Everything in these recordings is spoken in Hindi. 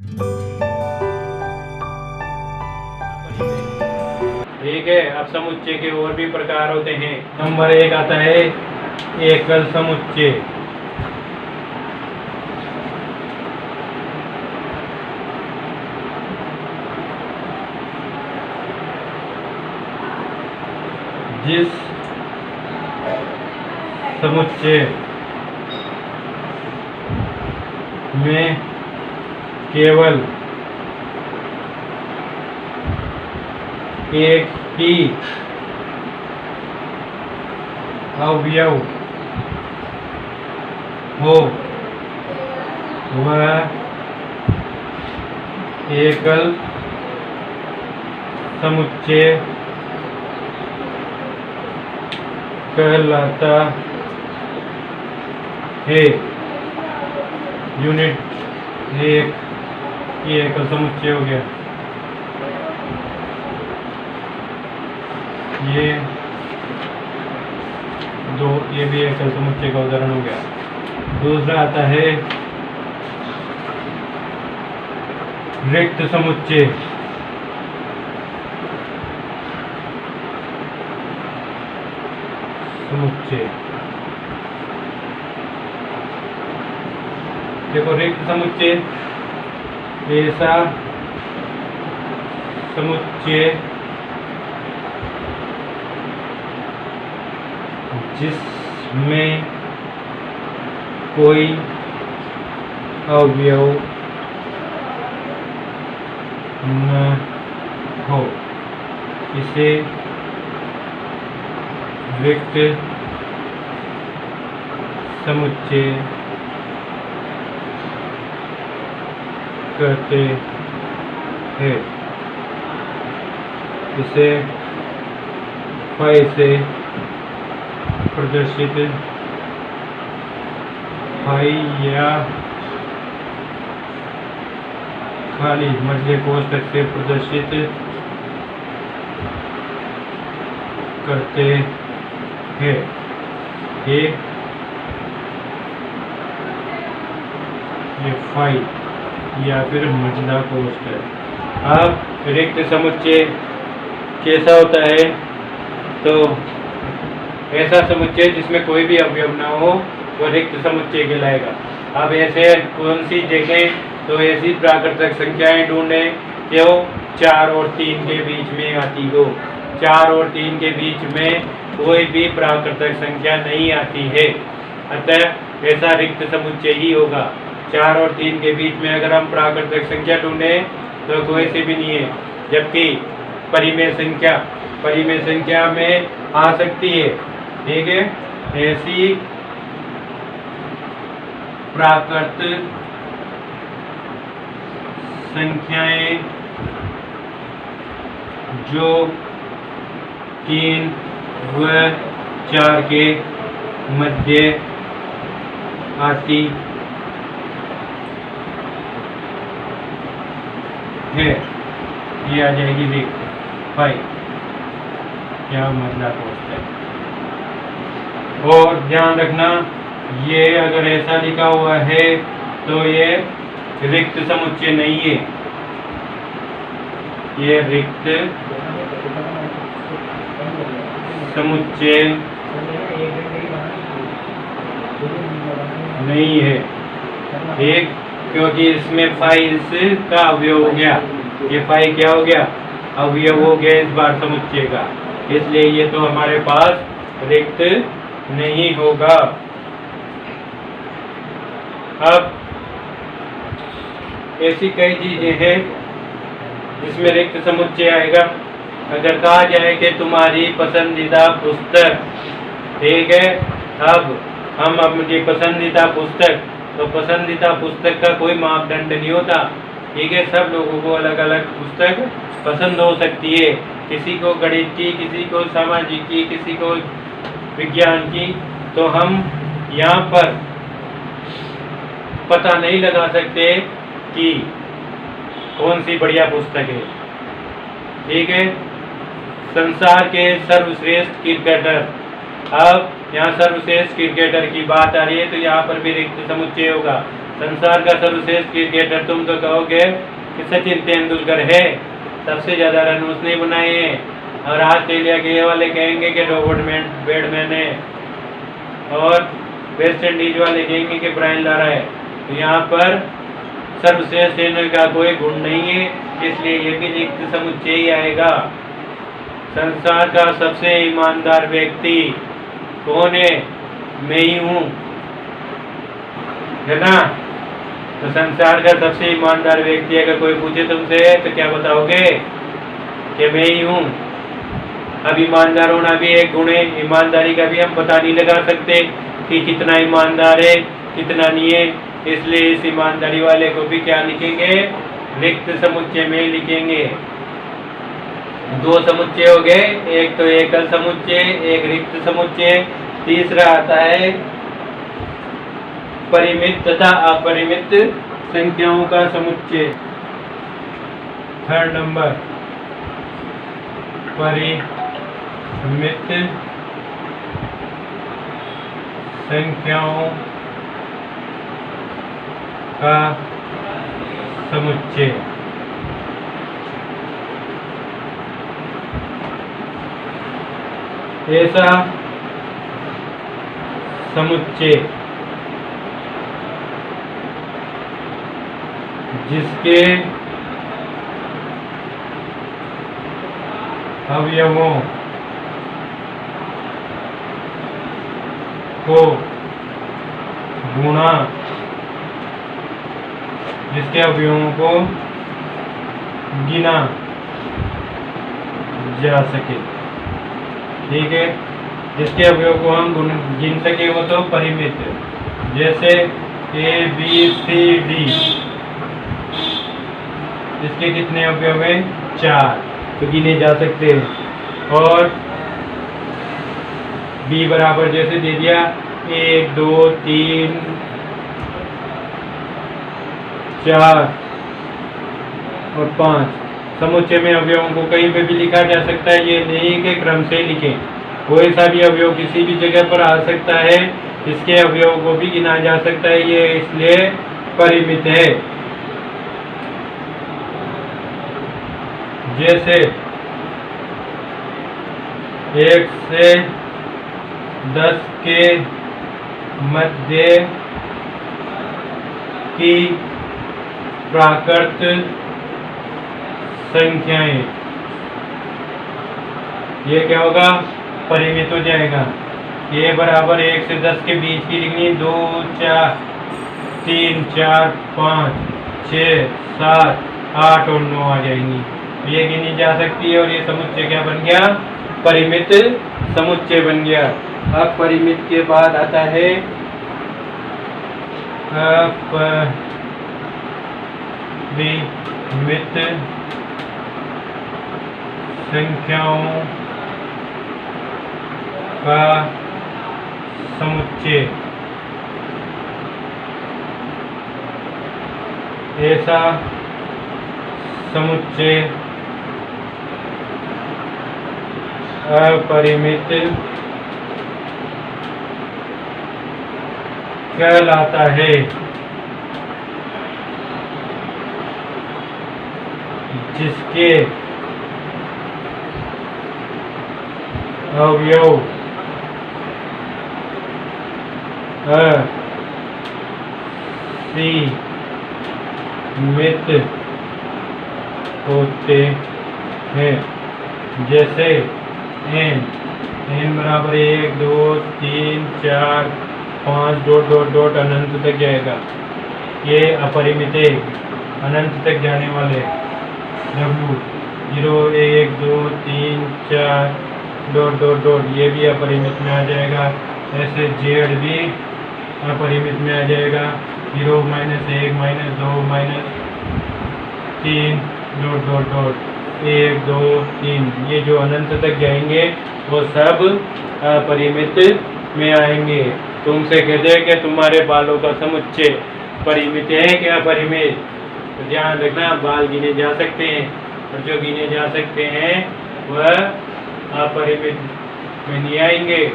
ठीक है। अब समुच्चय के और भी प्रकार होते हैं। नंबर 1 आता है एकल समुच्चय। जिस समुच्चय में केवल एक ही अवयव हो वह एकल समुच्चय कहलाता है। यूनिट 1 ये एकल समुच्चय हो गया। ये 2 ये भी एकल समुच्चय का उदाहरण हो गया। दूसरा आता है रिक्त समुच्चय। देखो, रिक्त समुच्चय ऐसा समुच्चय जिसमें कोई अवयव न हो, इसे रिक्त समुच्चय कहते हैं। इसे फाई से प्रदर्शित फाई या खाली मध्य कोष्ठक से प्रदर्शित करते हैं। ये फाई या फिर मझला कोष्ठक। अब रिक्त समुच्चय कैसा होता है? तो ऐसा समुच्चय जिसमें कोई भी अवयव ना हो वो रिक्त समुच्चय कहलाएगा। अब ऐसे कौन सी जगह? तो ऐसी प्राकृतिक संख्याएं ढूंढें जो 4 और 3 के बीच में आती हो। 4 और 3 के बीच में कोई भी प्राकृतिक संख्या नहीं आती है, अतः ऐसा रिक्त समुच्चय ही होगा। 4 और 3 के बीच में अगर हम प्राकृतिक संख्या ढूंढें तो कोई से भी नहीं है, जबकि परिमेय संख्या में आ सकती है। ठीक है, ऐसी प्राकृतिक संख्याएं जो 3 व 4 के मध्य आती है, ये आ जाएगी रिक्त फाई क्या मतलब होता है। और ध्यान रखना, ये अगर ऐसा लिखा हुआ है तो ये रिक्त समुच्चय नहीं है, ये रिक्त समुच्चय नहीं है। ठीक, क्योंकि इसमें फाई का अवयव हो गया। ये फाई क्या हो गया? अवयव हो गया इस बार समुच्चय का, इसलिए ये तो हमारे पास रिक्त नहीं होगा। अब ऐसी कई चीजें हैं जिसमें रिक्त समुच्चय आएगा। अगर कहा जाए कि तुम्हारी पसंदीदा पुस्तक, ठीक है, अब हम अपनी पसंदीदा पुस्तक, तो पसंदीदा पुस्तक का कोई मापदंड नहीं होता। ठीक है, सब लोगों को अलग अलग पुस्तक पसंद हो सकती है। किसी को गणित की, किसी को सामाजिक की, किसी को विज्ञान की। तो हम यहाँ पर पता नहीं लगा सकते कि कौन सी बढ़िया पुस्तक है। ठीक है, संसार के सर्वश्रेष्ठ क्रिकेटर, अब यहाँ सर्वश्रेष्ठ क्रिकेटर की बात आ रही है तो यहाँ पर भी रिक्त समुच्चय होगा। संसार का सर्वश्रेष्ठ क्रिकेटर तुम तो कहोगे कि सचिन तेंदुलकर है, सबसे ज़्यादा रन उसने बनाए हैं। और ऑस्ट्रेलिया के ये वाले कहेंगे कि रॉबर्ट बैडमैन है, और वेस्ट इंडीज वाले कहेंगे कि ब्रायन लारा है। तो यहाँ पर सर्वश्रेष्ठ का कोई गुण नहीं है, इसलिए ये भी रिक्त समुच्चय ही आएगा। संसार का सबसे ईमानदार व्यक्ति कौन है? मैं ही हूँ, है ना। तो संसार का सबसे ईमानदार व्यक्ति अगर कोई पूछे तुमसे तो क्या बताओगे? कि मैं ही हूँ। अब ईमानदार होना भी एक गुण है, ईमानदारी का भी हम पता नहीं लगा सकते कि कितना ईमानदार है कितना नहीं है, इसलिए इस ईमानदारी वाले को भी क्या लिखेंगे? रिक्त समुच्चय में लिखेंगे। दो समुच्चय हो गए, एक तो एकल समुच्चय, एक रिक्त समुच्चय। तीसरा आता है परिमित तथा अपरिमित संख्याओं का समुच्चय। थर्ड नंबर, परिमित संख्याओं का समुच्चय। ऐसा समुच्चय जिसके अवयवों को गुणा, जिसके अवयवों को गिना जा सके। ठीक है, जिसके अवयव को हम गिन सके वो तो परिमित। जैसे ABCD, इसके कितने अवयव हैं? 4, तो गिने जा सकते हैं। और B बराबर जैसे दे दिया 1 2 3 4 और 5। समुच्चय में अवयवों को कहीं पे भी लिखा जा सकता है, ये नहीं कि क्रम से लिखें। कोई सा भी अवयव किसी भी जगह पर आ सकता है, इसके अवयव को भी गिना जा सकता है, ये इसलिए परिमित है। जैसे 1 से 10 के मध्य की प्राकृत संख्याएं, ये क्या होगा? परिमित हो जाएगा। ये बराबर 1 से 10 के बीच की लिखनी, 2 4 3 4 5 6 7 8 और 9 आ जाएंगी, ये गिनी जा सकती है। और ये समुच्चय क्या बन गया? परिमित समुच्चय बन गया। अब परिमित के बाद आता है अपरिमित संख्याओं का समुच्चय। ऐसा समुच्चय अपरिमित कहलाता है, जिसके अवयव असीमित होते हैं। जैसे n बराबर 1 2 3 4 5 डॉट डॉट डॉट अनंत तक जाएगा, ये अपरिमित है, अनंत तक जाने वाले। W 0 1 2 3 4 डॉट डॉट डॉट, ये भी अपरिमित में आ जाएगा। ऐसे Z भी अपरिमित में आ जाएगा, 0 -1 -2 -3 डॉट डॉट डॉट 1 2 3, ये जो अनंत तक जाएंगे वो सब अपरिमित में आएंगे। तुमसे कहते हैं कि तुम्हारे बालों का समुच्चय परिमित है क्या अपरिमित? तो ध्यान रखना, बाल गिने जा सकते हैं, और जो गिने जा सकते हैं वह अपरिमित में नहीं आएंगे।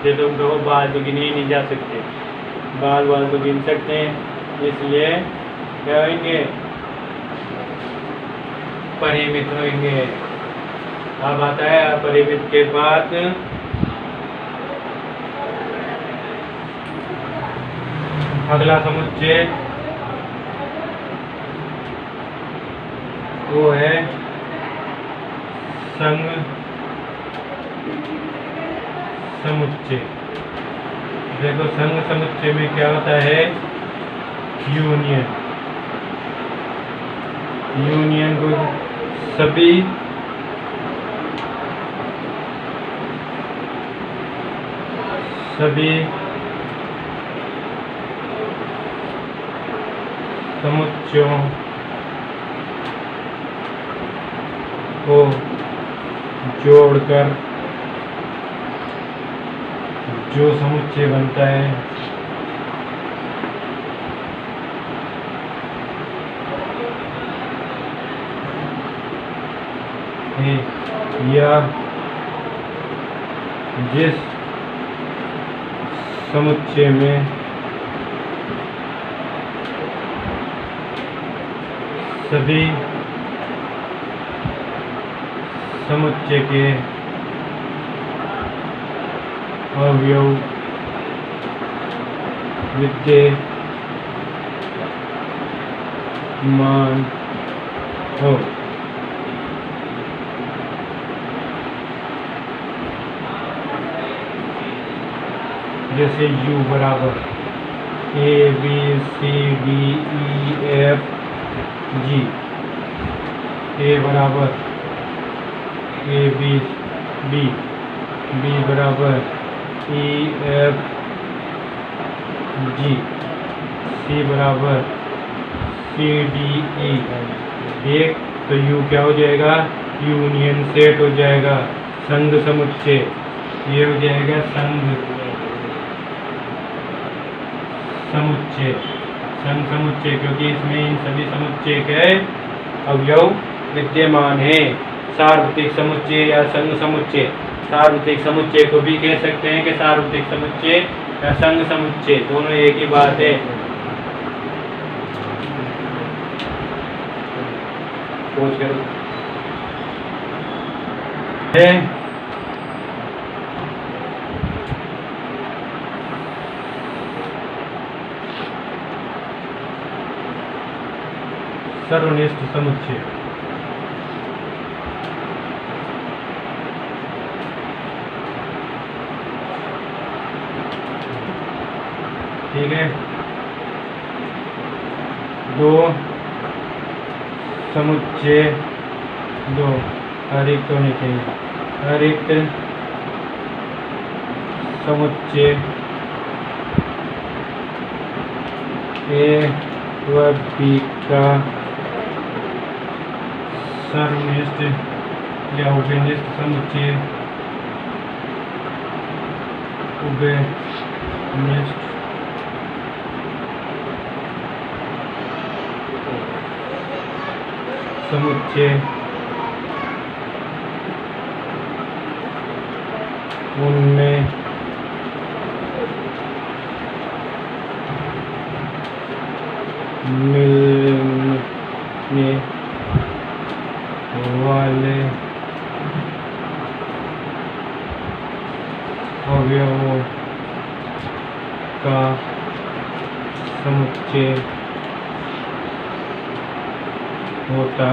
जो तुम कहो बाल तो गिने ही नहीं जा सकते, बाल बाल को गिन सकते हैं, इसलिए क्या होंगे, परिमित होंगे। अब आता है अपरिमित के बाद अगला समुच्चय, वो है संघ समुच्चय। देखो संघ समुच्चय में क्या होता है, यूनियन। यूनियन को सभी समुच्चयों को जोड़कर जो समुच्चय बनता है, या जिस समुच्चय में सभी समुच्चय के अवयव विद्यमान हो। जैसे U बराबर ABCDEFG, A बराबर ABB, B बराबर EFG, C बराबर CDE। एक तो U क्या हो जाएगा, यूनियन सेट हो जाएगा, संघ समुच्चय। ये हो जाएगा संघ समुच्चय, संघ समुच्चय, क्योंकि इसमें इन सभी समुच्चय के अवयव विद्यमान है। सार्वत्रिक समुच्चय या संघ समुच्चय, सार्वत्रिक समुच्चय को भी कह सकते हैं कि सार्वत्रिक समुच्चय या संघ समुच्चय, दोनों एक ही बात है। सर्वनिष्ठ समुच्चय, ठीक है। दो समुच्चय, दो अरिक्त होने चाहिए, अरिक्त समुच्चय ए व बी का सर्वनिष्ठ या उभयनिष्ठ समुच्चय, उभयनिष्ठ समुच्चय उनमें मिलने वाले अवयवों का समुच्चय होता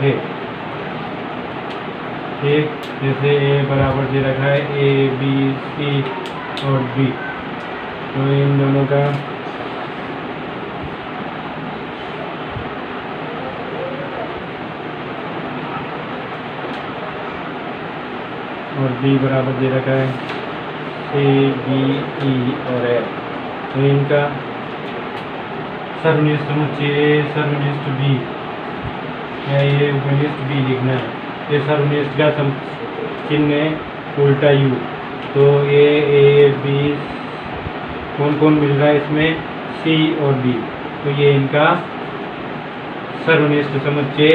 है। ठीक, जैसे ए बराबर दे रखा है A B C और B, तो इन दोनों का और B बराबर दे रखा है C D E और F, तो इनका सर्वनिष्ठ समुच्चय सर्वनिष्ठ B या ये उपनिष्ठ B लिखना है। ये सर्वनिष्ठ का चिन्ह है उल्टा U, तो A B कौन कौन मिल रहा है इसमें, C और D, तो ये इनका सर्वनिष्ठ समुच्चय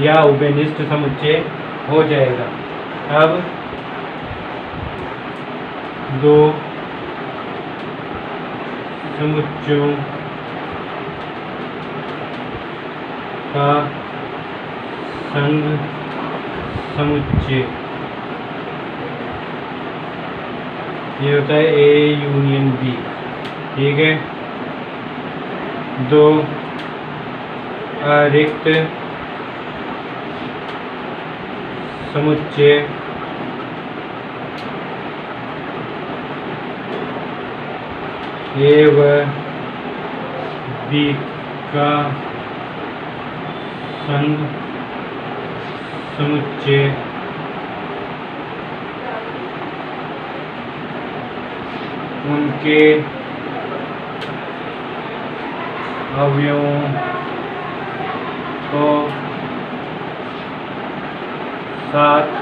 या उभयनिष्ठ समुच्चय हो जाएगा। अब दो समुच्चयों का संघ समुच्चय, ये होता है ए यूनियन बी। ठीक है, दो अरिक्त समुच्चय ए व बी का संघ समुच्चय उनके अवयवों को साथ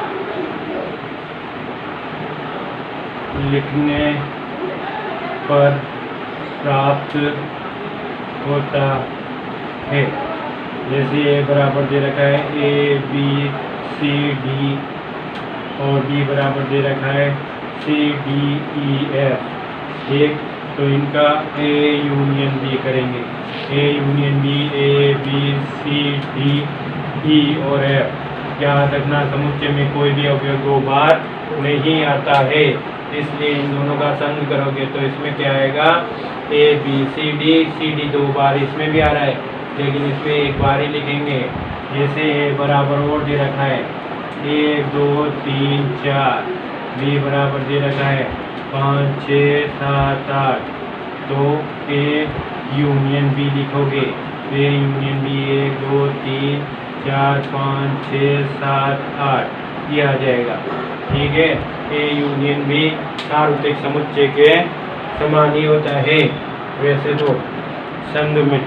लिखने पर प्राप्त होता है। जैसे ए बराबर दे रखा है ए बी सी डी और बी बराबर दे रखा है सी डी ई एफ। ठीक, तो इनका ए यूनियन बी करेंगे। A union B, A B C D E और एफ। याद रखना, समुच्चय में कोई भी अवयव दो बार नहीं आता है, इसलिए इन दोनों का संग करोगे तो इसमें क्या आएगा, ए बी सी डी दो बार इसमें भी आ रहा है, लेकिन इसमें एक बार ही लिखेंगे। जैसे ए बराबर और दे रखा है 1 2 3 4, बी बराबर दे रखा है 5 6 7 8, तो ए यूनियन बी लिखोगे। ए यूनियन बी 1 2 3 4 5 6 7 8 ये आ जाएगा। ठीक है, ए यूनियन बी सार्वत्रिक समुच्चय के समान ही होता है। वैसे तो संघ में